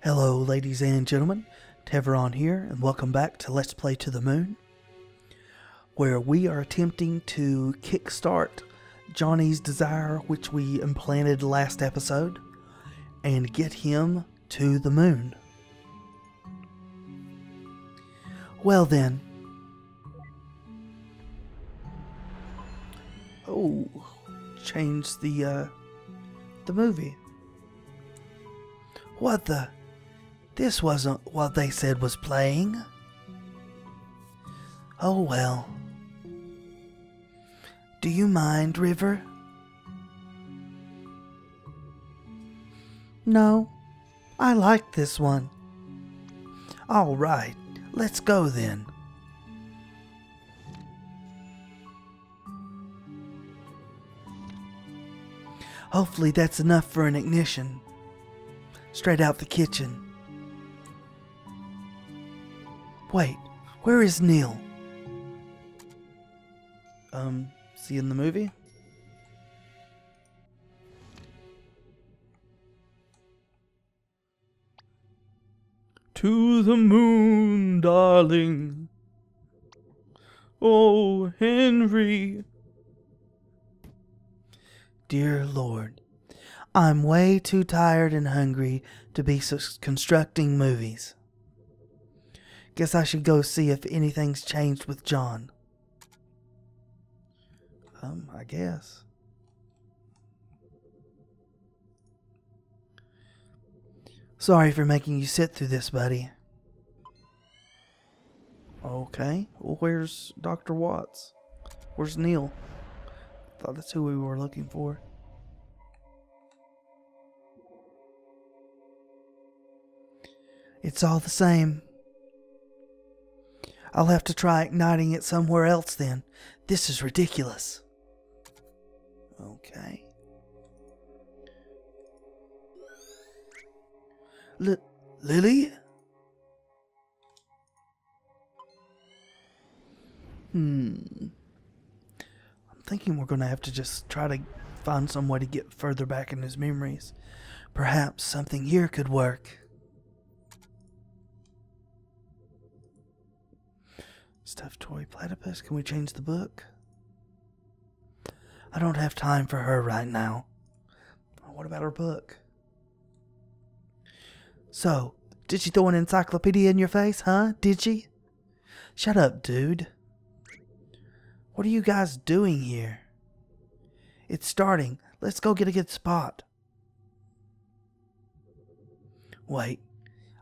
Hello ladies and gentlemen, Tevaron here, and welcome back to Let's Play to the Moon, where we are attempting to kickstart Johnny's desire, which we implanted last episode, and get him to the moon. Well then. Oh, change the movie. What the? This wasn't what they said was playing. Oh well. Do you mind, River? No, I like this one. All right, let's go then. Hopefully that's enough for an ignition. Straight out the kitchen. Wait, where is Neil? Is he in the movie? To the moon, darling. Oh, Henry. Dear Lord, I'm way too tired and hungry to be constructing movies. Guess I should go see if anything's changed with John. I guess. Sorry for making you sit through this, buddy. Okay, well, where's Dr. Watts? Where's Neil? Thought that's who we were looking for. It's all the same. I'll have to try igniting it somewhere else then. This is ridiculous. Okay. Lily? I'm thinking we're going to have to just try to find some way to get further back in his memories. Perhaps something here could work. Stuffed toy platypus. Can we change the book? I don't have time for her right now. What about her book? So, did she throw an encyclopedia in your face, huh? Did she? Shut up, dude. What are you guys doing here? It's starting. Let's go get a good spot. Wait,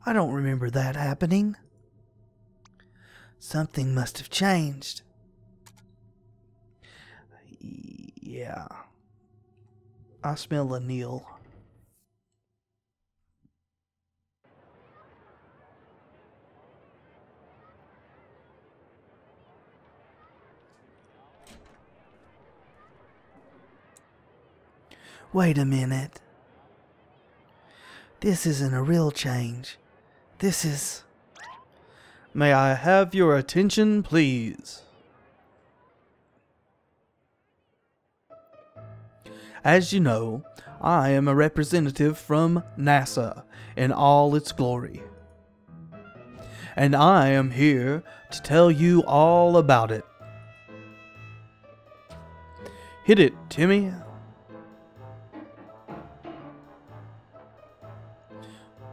I don't remember that happening. Something must have changed. Yeah. I smell a Neil. Wait a minute. This isn't a real change. This is... May I have your attention, please? As you know, I am a representative from NASA in all its glory. And I am here to tell you all about it. Hit it, Timmy.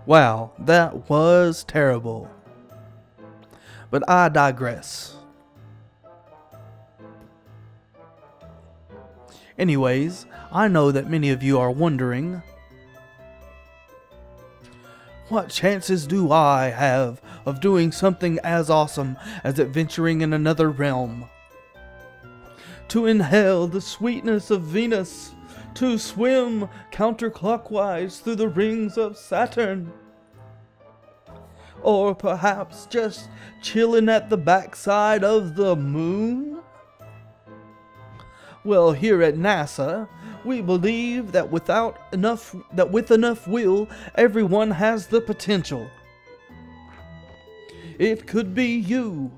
Wow, that was terrible. But I digress. Anyways, I know that many of you are wondering, what chances do I have of doing something as awesome as adventuring in another realm? To inhale the sweetness of Venus, to swim counterclockwise through the rings of Saturn. Or perhaps just chilling at the backside of the moon? Well, here at NASA, we believe that with enough will, everyone has the potential. It could be you.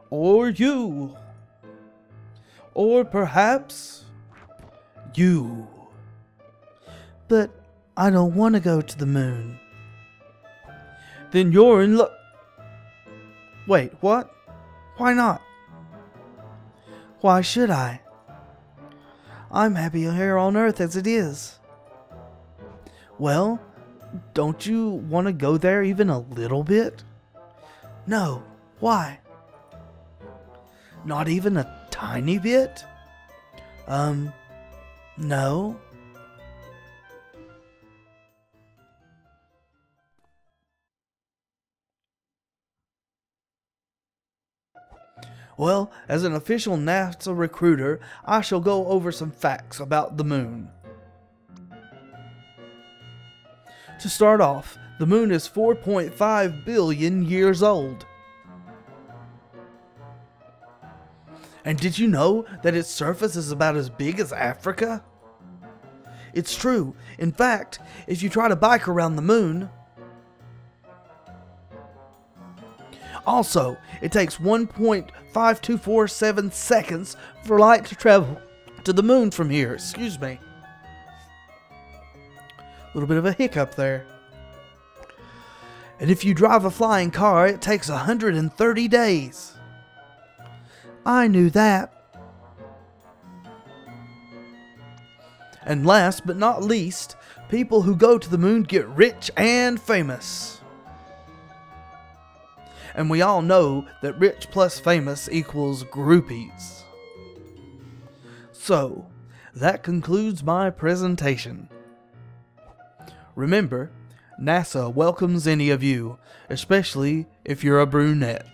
Or you. Or perhaps you. But I don't want to go to the moon. Then you're in luck. Wait, what? Why not? Why should I? I'm happy here on Earth as it is. Well, don't you want to go there even a little bit? No. Why? Not even a tiny bit? No. Well, as an official NASA recruiter, I shall go over some facts about the moon. To start off, the moon is 4.5 billion years old. And did you know that its surface is about as big as Africa? It's true. In fact, if you try to bike around the moon... Also, it takes 1.5247 seconds for light to travel to the moon from here. Excuse me. A little bit of a hiccup there. And if you drive a flying car, it takes 130 days. I knew that. And last but not least, people who go to the moon get rich and famous. And we all know that rich plus famous equals groupies. So, that concludes my presentation. Remember, NASA welcomes any of you, especially if you're a brunette.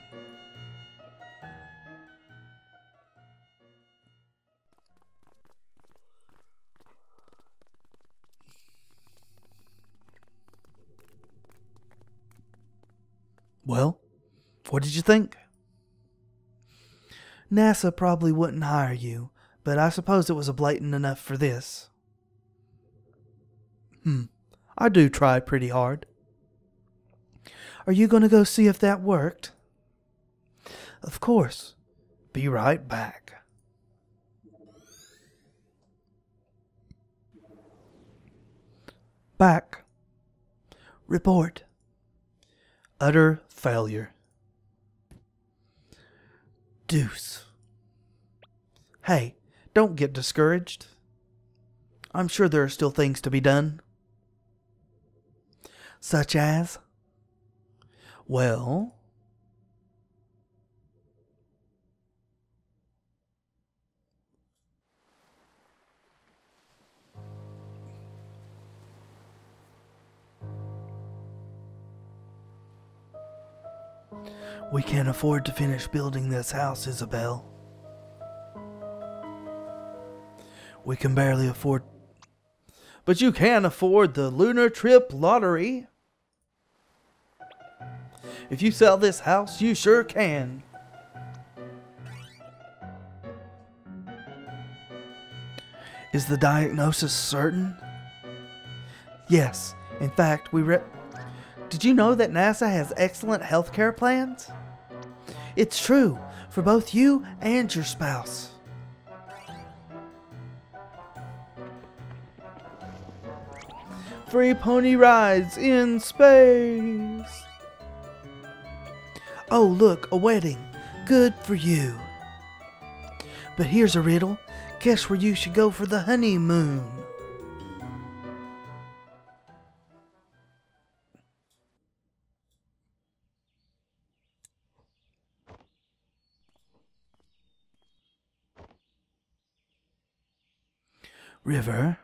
Well, what did you think? NASA probably wouldn't hire you, but I suppose it was blatant enough for this. I do try pretty hard. Are you going to go see if that worked? Of course. Be right back. Back. Report. Utter failure. Deuce. Hey, don't get discouraged. I'm sure there are still things to be done. Such as? Well... We can't afford to finish building this house, Isabel. We can barely afford... But you can afford the lunar trip lottery. If you sell this house, you sure can. Is the diagnosis certain? Yes. In fact, Did you know that NASA has excellent healthcare plans? It's true for both you and your spouse. Free pony rides in space. Oh, look, a wedding. Good for you. But here's a riddle. Guess where you should go for the honeymoon? River.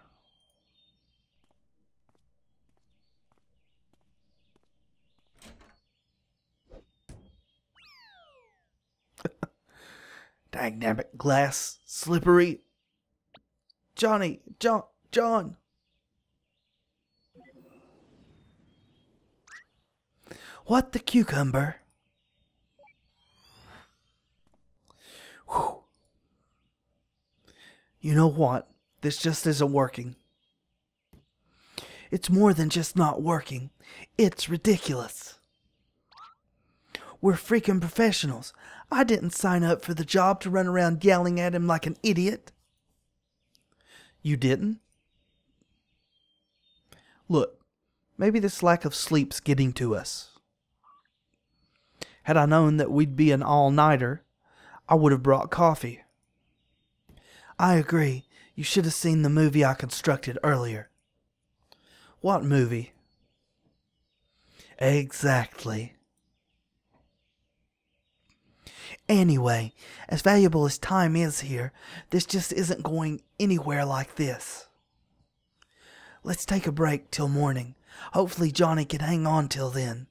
Dynamic glass, slippery. John. What the cucumber? Whew. You know what? This just isn't working. It's more than just not working. It's ridiculous. We're freaking professionals. I didn't sign up for the job to run around yelling at him like an idiot. You didn't? Look, maybe this lack of sleep's getting to us. Had I known that we'd be an all-nighter, I would have brought coffee. I agree. You should have seen the movie I constructed earlier. What movie? Exactly. Anyway, as valuable as time is here, this just isn't going anywhere like this. Let's take a break till morning. Hopefully Johnny can hang on till then.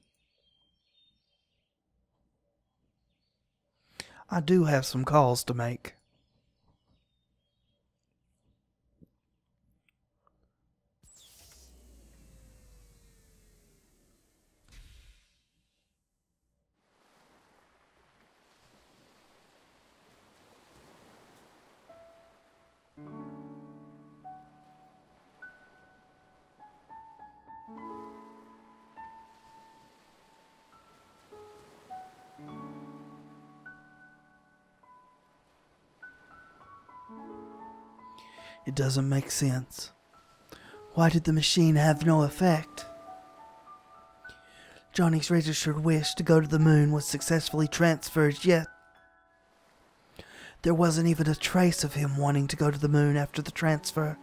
I do have some calls to make. It doesn't make sense. Why did the machine have no effect? Johnny's registered wish to go to the moon was successfully transferred, yet there wasn't even a trace of him wanting to go to the moon after the transfer.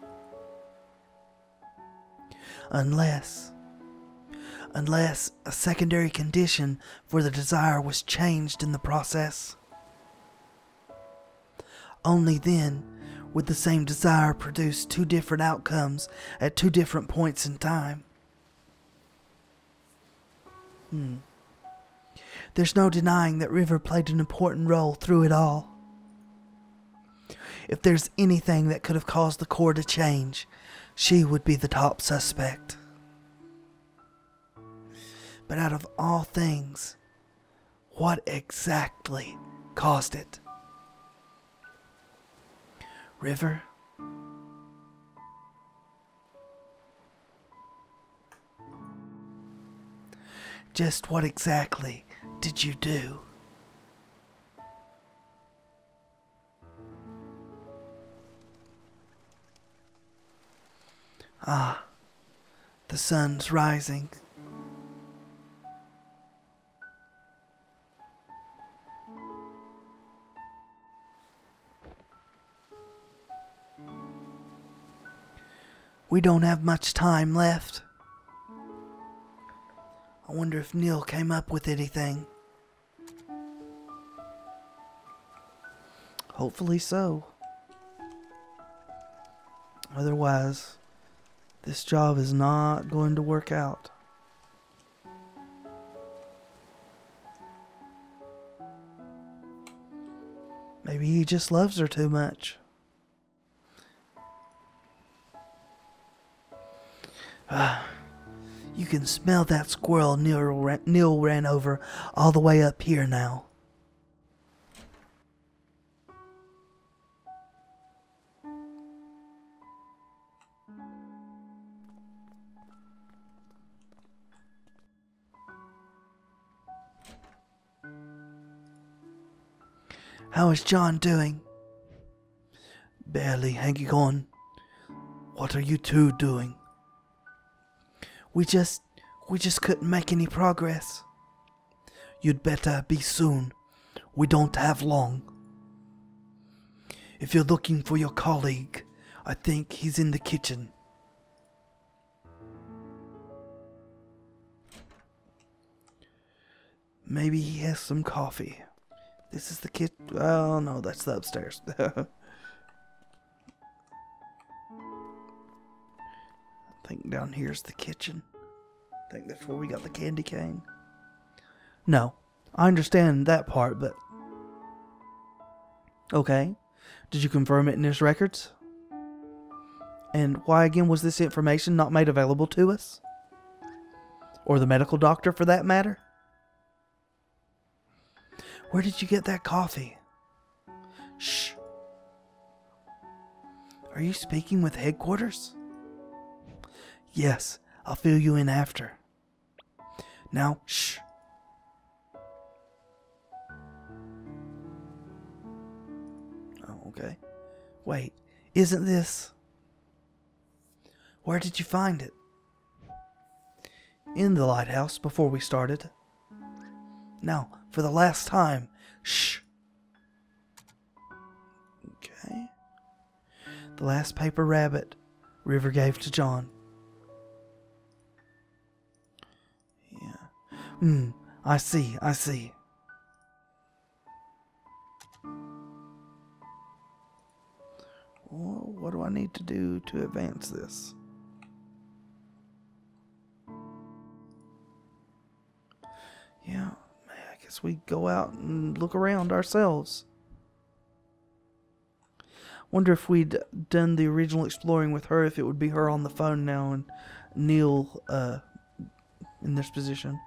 Unless a secondary condition for the desire was changed in the process. Only then would the same desire produce two different outcomes at two different points in time. There's no denying that River played an important role through it all. If there's anything that could have caused the core to change, she would be the top suspect. But out of all things, what exactly caused it? River? Just what exactly did you do? Ah, the sun's rising. We don't have much time left. I wonder if Neil came up with anything. Hopefully so. Otherwise, this job is not going to work out. Maybe he just loves her too much. You can smell that squirrel Neil ran over all the way up here now. How is John doing? Barely hanging on. What are you two doing? We just couldn't make any progress. You'd better be soon. We don't have long. If you're looking for your colleague, I think he's in the kitchen. Maybe he has some coffee. This is the kitchen. Oh no, that's the upstairs. I think down here's the kitchen. I think that's where we got the candy cane. No, I understand that part, but... Okay. Did you confirm it in his records? And why again was this information not made available to us? Or the medical doctor for that matter? Where did you get that coffee? Shh. Are you speaking with headquarters? Yes, I'll fill you in after. Now, shh. Oh, okay. Wait, isn't this... Where did you find it? in the lighthouse before we started. Now, for the last time, shh. Okay. The last paper rabbit River gave to John. Yeah. I see. Well, what do I need to do to advance this? Yeah, I guess we go out and look around ourselves. Wonder if we'd done the original exploring with her, if it would be her on the phone now and Neil in this position.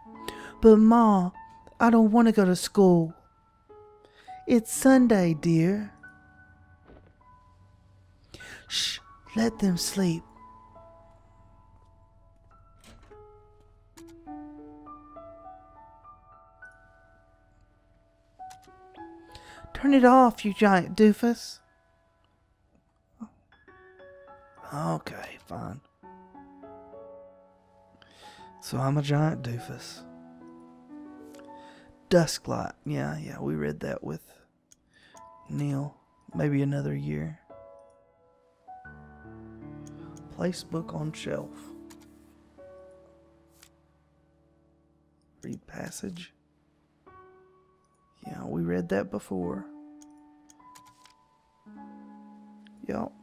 But Ma, I don't want to go to school. It's Sunday, dear. Shh, let them sleep. Turn it off, you giant doofus. Okay, fine. So I'm a giant doofus. Dusklight. Yeah, we read that with Neil. Maybe another year. Place book on shelf. Read passage. Yeah, we read that before. Yup.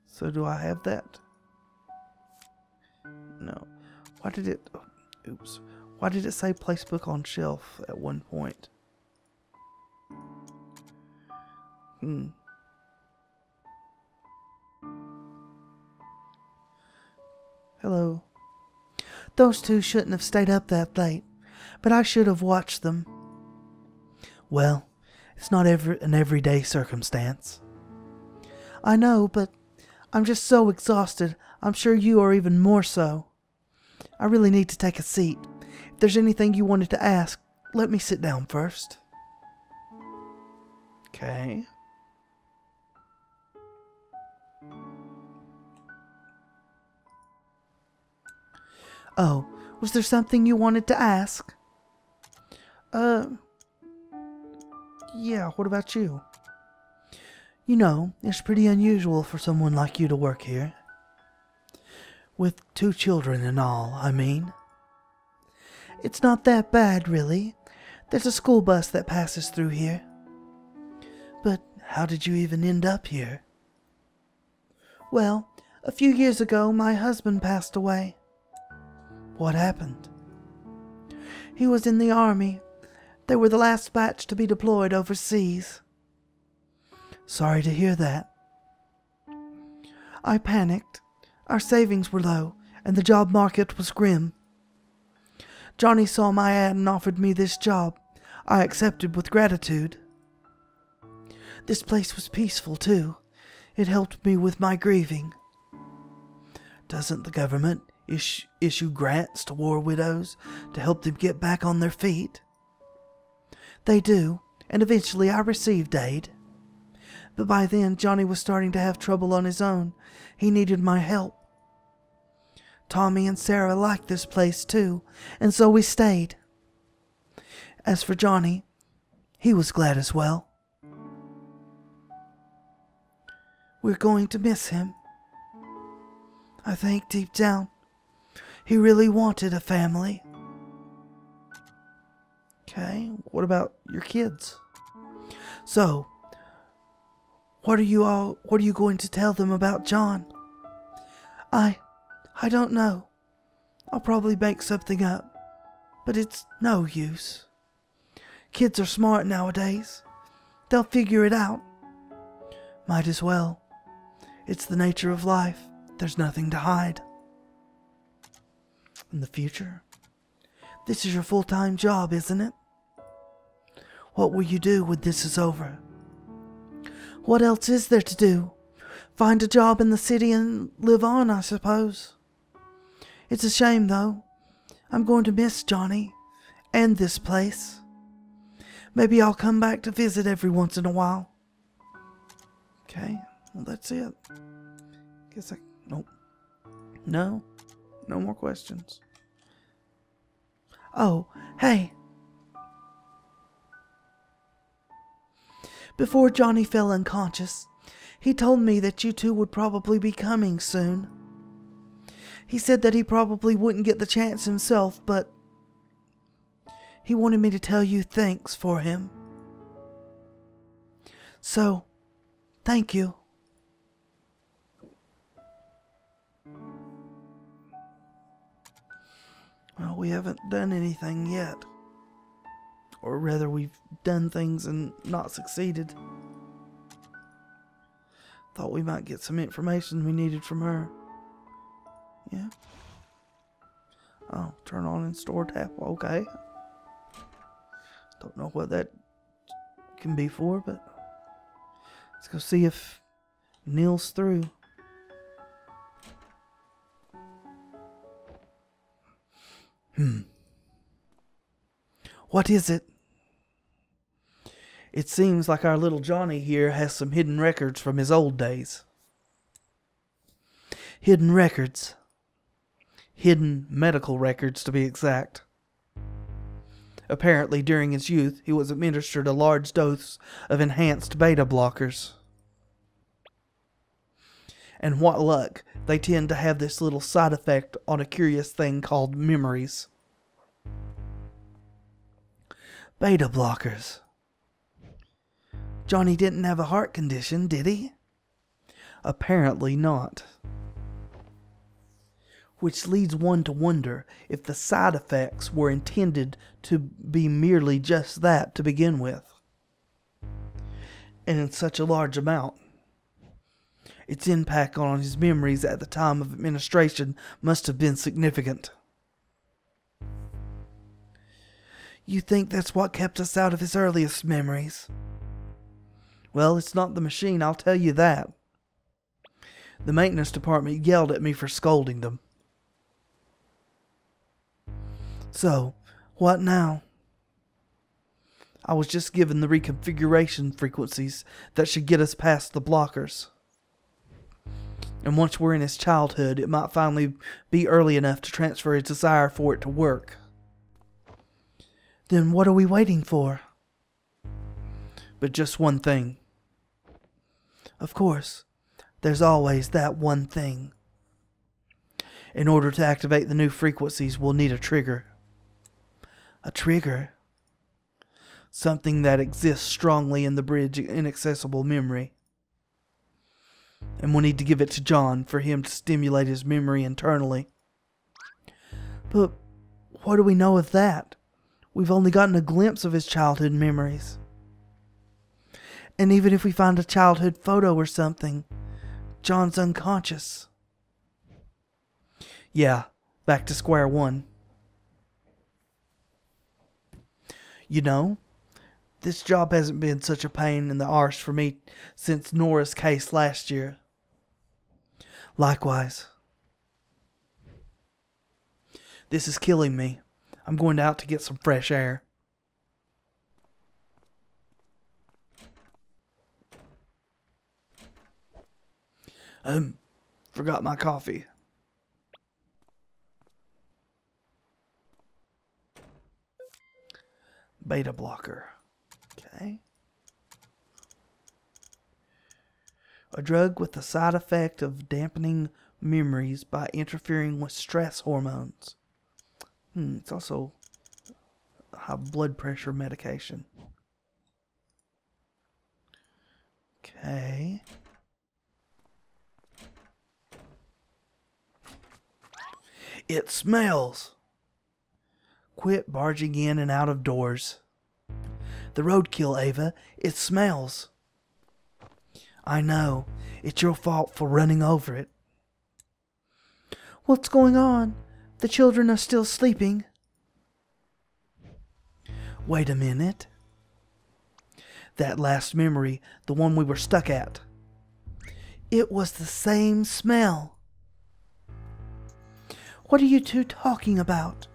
So do I have that? No. Why did it... Oops. Why did it say place book on shelf at one point? Hello. Those two shouldn't have stayed up that late, but I should have watched them. Well, it's not an everyday circumstance. I know, but I'm just so exhausted. I'm sure you are even more so. I really need to take a seat. If there's anything you wanted to ask, let me sit down first. Okay. Oh, was there something you wanted to ask? Yeah, what about you? You know, it's pretty unusual for someone like you to work here. With 2 children and all, I mean. It's not that bad, really. There's a school bus that passes through here. But how did you even end up here? Well, a few years ago, my husband passed away. What happened? He was in the army. They were the last batch to be deployed overseas. Sorry to hear that. I panicked. Our savings were low, and the job market was grim. Johnny saw my ad and offered me this job. I accepted with gratitude. This place was peaceful, too. It helped me with my grieving. Doesn't the government issue grants to war widows to help them get back on their feet? They do, and eventually I received aid. But by then, Johnny was starting to have trouble on his own. He needed my help. Tommy and Sarah liked this place too, and so we stayed. As for Johnny, he was glad as well. We're going to miss him. I think deep down, he really wanted a family. Okay, what about your kids? So, what are you going to tell them about John? I don't know. I'll probably make something up, but it's no use. Kids are smart nowadays. They'll figure it out. Might as well. It's the nature of life. There's nothing to hide. In the future, this is your full-time job, isn't it? What will you do when this is over? What else is there to do? Find a job in the city and live on, I suppose. It's a shame, though. I'm going to miss Johnny and this place. Maybe I'll come back to visit every once in a while. Okay, well, that's it. Nope. No? No more questions. Oh, hey. Before Johnny fell unconscious, he told me that you two would probably be coming soon. He said that he probably wouldn't get the chance himself, but he wanted me to tell you thanks for him. So, thank you. Well, we haven't done anything yet. Or rather, we've done things and not succeeded. Thought we might get some information we needed from her. Yeah. Oh, turn on and store tap. Okay. Don't know what that can be for, but let's go see if Neil's through. What is it? It seems like our little Johnny here has some hidden records from his old days. Hidden records. Hidden medical records, to be exact. Apparently, during his youth, he was administered a large dose of enhanced beta blockers. And what luck, they tend to have this little side effect on a curious thing called memories. Beta blockers. Johnny didn't have a heart condition, did he? Apparently not. Which leads one to wonder if the side effects were intended to be merely just that to begin with. And in such a large amount. Its impact on his memories at the time of administration must have been significant. You think that's what kept us out of his earliest memories? Well, it's not the machine, I'll tell you that. The maintenance department yelled at me for scolding them. So, what now? I was just given the reconfiguration frequencies that should get us past the blockers. And once we're in his childhood, it might finally be early enough to transfer his desire for it to work. Then what are we waiting for? But just one thing. Of course, there's always that one thing. In order to activate the new frequencies, we'll need a trigger. A trigger? Something that exists strongly in the bridge inaccessible memory. And we'll need to give it to John for him to stimulate his memory internally. But what do we know of that? We've only gotten a glimpse of his childhood memories. And even if we find a childhood photo or something, John's unconscious. Yeah, back to square one. You know, this job hasn't been such a pain in the arse for me since Nora's case last year. Likewise. This is killing me. I'm going out to get some fresh air. Forgot my coffee. Beta blocker. Okay. A drug with the side effect of dampening memories by interfering with stress hormones. It's also a high blood pressure medication. Okay. It smells. Quit barging in and out of doors. The roadkill, Ava. It smells. I know. It's your fault for running over it. What's going on? The children are still sleeping. Wait a minute. That last memory, the one we were stuck at. It was the same smell. What are you two talking about?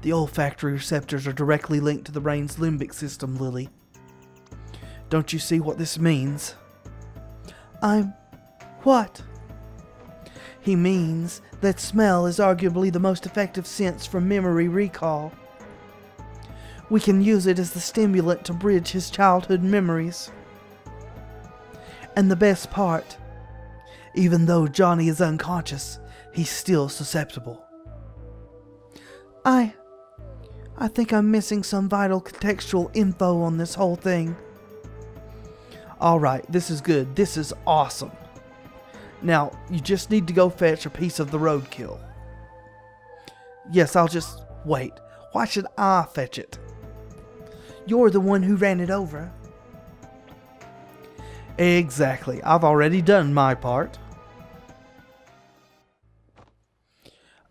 The olfactory receptors are directly linked to the brain's limbic system, Lily. Don't you see what this means? What? He means that smell is arguably the most effective sense for memory recall. We can use it as the stimulant to bridge his childhood memories. And the best part, even though Johnny is unconscious, he's still susceptible. I think I'm missing some vital contextual info on this whole thing. Alright, this is good. This is awesome. Now, you just need to go fetch a piece of the roadkill. Yes, I'll just wait. Why should I fetch it? You're the one who ran it over. Exactly. I've already done my part.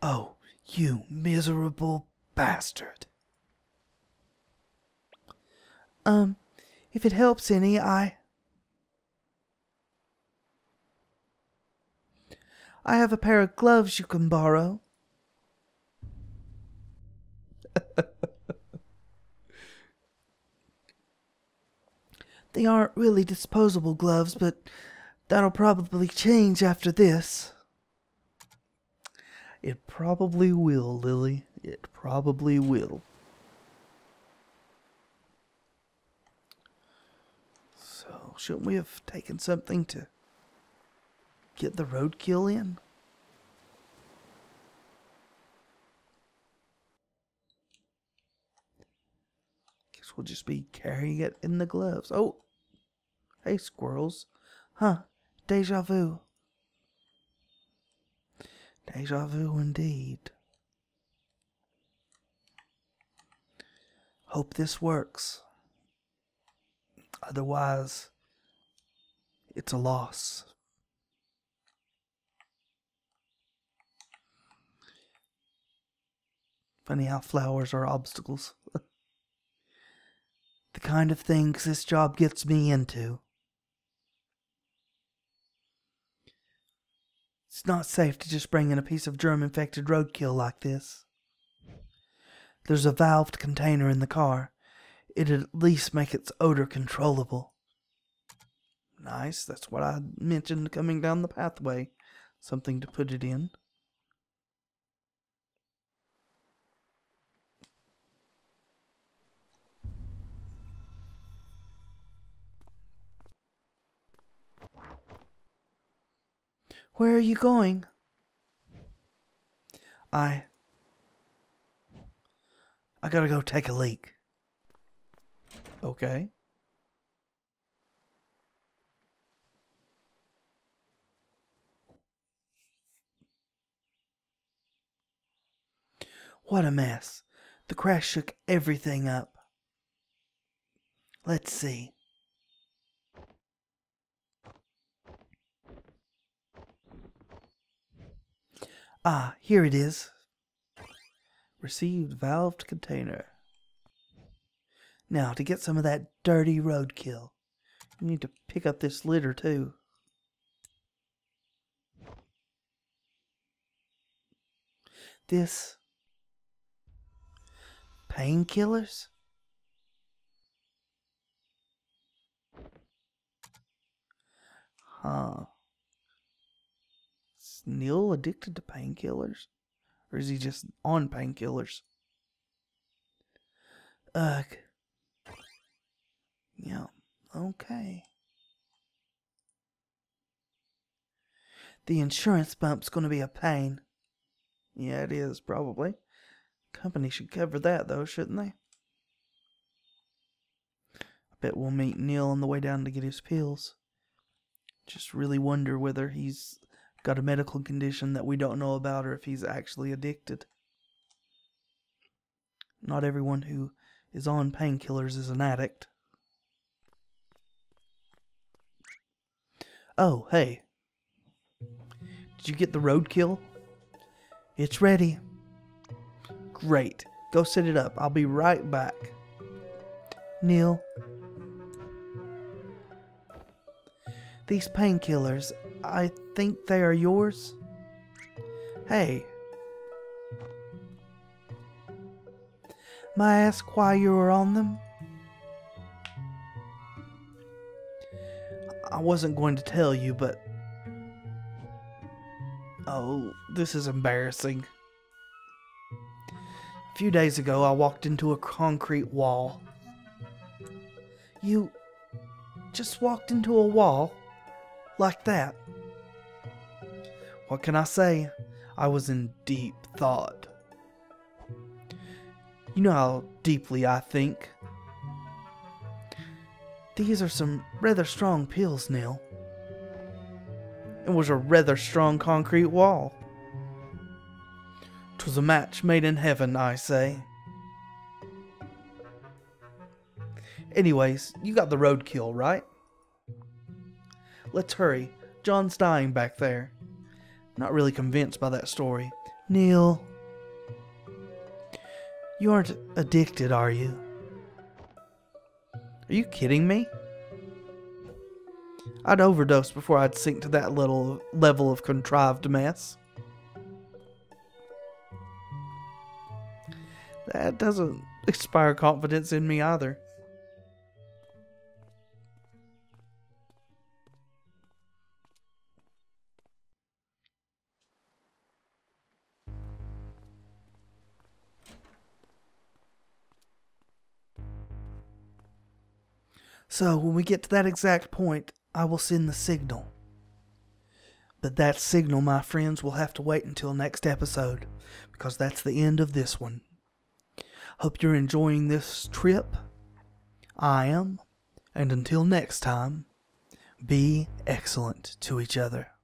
Oh, you miserable bastard. If it helps any, I have a pair of gloves you can borrow. They aren't really disposable gloves, but that'll probably change after this. It probably will, Lily. It probably will. So, shouldn't we have taken something to get the roadkill in? Guess we'll just be carrying it in the gloves. Oh! Hey, squirrels. Huh. Deja vu. Deja vu indeed. Hope this works. Otherwise, it's a loss. Funny how flowers are obstacles. The kind of things this job gets me into. It's not safe to just bring in a piece of germ-infected roadkill like this. There's a valved container in the car. It'd at least make its odor controllable. Nice, that's what I mentioned coming down the pathway. Something to put it in. Where are you going? I gotta go take a leak. Okay. What a mess. The crash shook everything up. Let's see. Ah, here it is. Received valved container. Now, to get some of that dirty roadkill, you need to pick up this litter too. This... painkillers? Huh. Is Neil addicted to painkillers? Or is he just on painkillers? Ugh. Yeah, okay. The insurance bump's gonna be a pain. Yeah, it is, probably. Company should cover that, though, shouldn't they? I bet we'll meet Neil on the way down to get his pills. Just really wonder whether he's got a medical condition that we don't know about or if he's actually addicted. Not everyone who is on painkillers is an addict. Oh, hey. Did you get the roadkill? It's ready. Great. Go set it up. I'll be right back. Neil. These painkillers, I think they are yours. Hey. May I ask why you were on them? I wasn't going to tell you, but Oh, this is embarrassing. A few days ago, I walked into a concrete wall. You just walked into a wall? Like that? What can I say? I was in deep thought. You know how deeply I think. These are some rather strong pills, Neil. It was a rather strong concrete wall. 'Twas a match made in heaven, I say. Anyways, you got the roadkill, right? Let's hurry. John's dying back there. Not really convinced by that story. Neil, you aren't addicted, are you? Are you kidding me? I'd overdose before I'd sink to that little level of contrived mess. That doesn't inspire confidence in me either. So, when we get to that exact point, I will send the signal. But that signal, my friends, will have to wait until next episode, because that's the end of this one. Hope you're enjoying this trip. I am. And until next time, be excellent to each other.